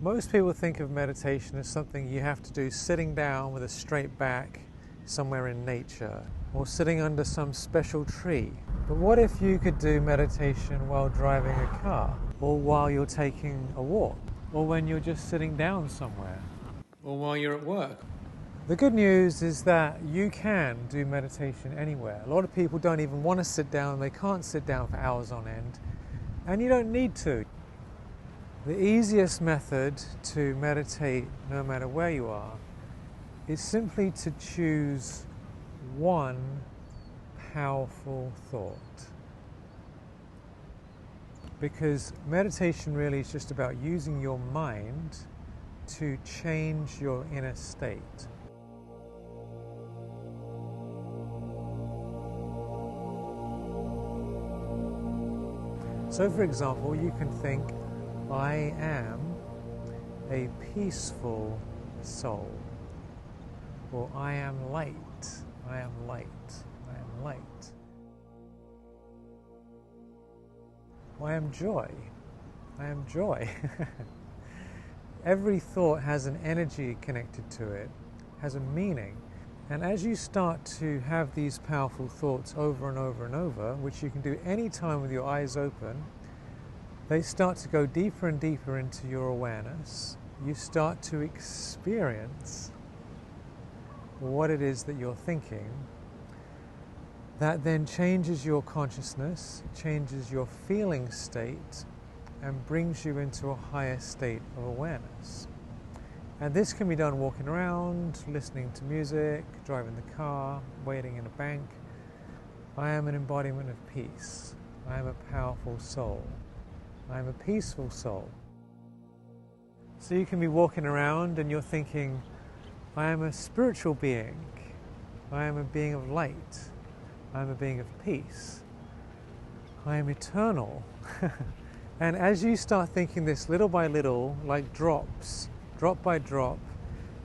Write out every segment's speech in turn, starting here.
Most people think of meditation as something you have to do sitting down with a straight back somewhere in nature, or sitting under some special tree. But what if you could do meditation while driving a car, or while you're taking a walk, or when you're just sitting down somewhere, or while you're at work? The good news is that you can do meditation anywhere. A lot of people don't even want to sit down, they can't sit down for hours on end, and you don't need to. The easiest method to meditate, no matter where you are, is simply to choose one powerful thought. Because meditation really is just about using your mind to change your inner state. So for example, you can think, I am a peaceful soul. Or I am light, I am light, I am light. Or I am joy, I am joy. Every thought has an energy connected to it, has a meaning. And as you start to have these powerful thoughts over and over and over, which you can do any time with your eyes open, they start to go deeper and deeper into your awareness. You start to experience what it is that you're thinking. That then changes your consciousness, changes your feeling state, and brings you into a higher state of awareness. And this can be done walking around, listening to music, driving the car, waiting in a bank. I am an embodiment of peace. I am a powerful soul. I am a peaceful soul. So you can be walking around and you're thinking, I am a spiritual being. I am a being of light. I am a being of peace. I am eternal. And as you start thinking this little by little, like drops, drop by drop,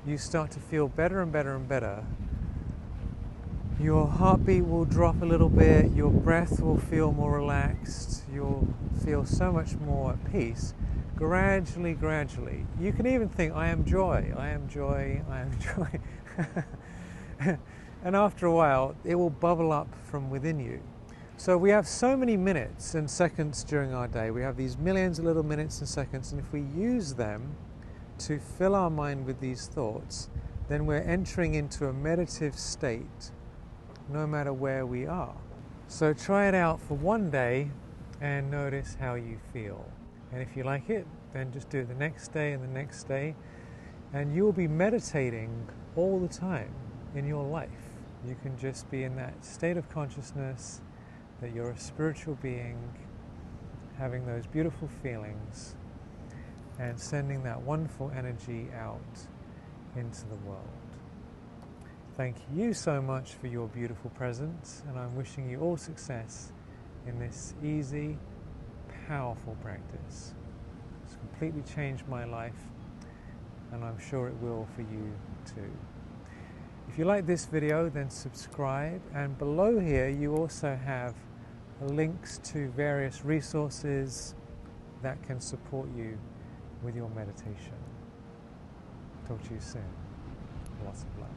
you start to feel better and better and better. Your heartbeat will drop a little bit, your breath will feel more relaxed, you'll feel so much more at peace. Gradually, gradually. You can even think, I am joy, I am joy, I am joy. And after a while, it will bubble up from within you. So we have so many minutes and seconds during our day. We have these millions of little minutes and seconds, and if we use them to fill our mind with these thoughts, then we're entering into a meditative state, no matter where we are. So try it out for one day and notice how you feel. And if you like it, then just do it the next day and the next day, and you'll be meditating all the time in your life. You can just be in that state of consciousness that you're a spiritual being, having those beautiful feelings and sending that wonderful energy out into the world. Thank you so much for your beautiful presence, and I'm wishing you all success in this easy, powerful practice. It's completely changed my life, and I'm sure it will for you too. If you like this video, then subscribe, and below here you also have links to various resources that can support you with your meditation. Talk to you soon. Lots of love.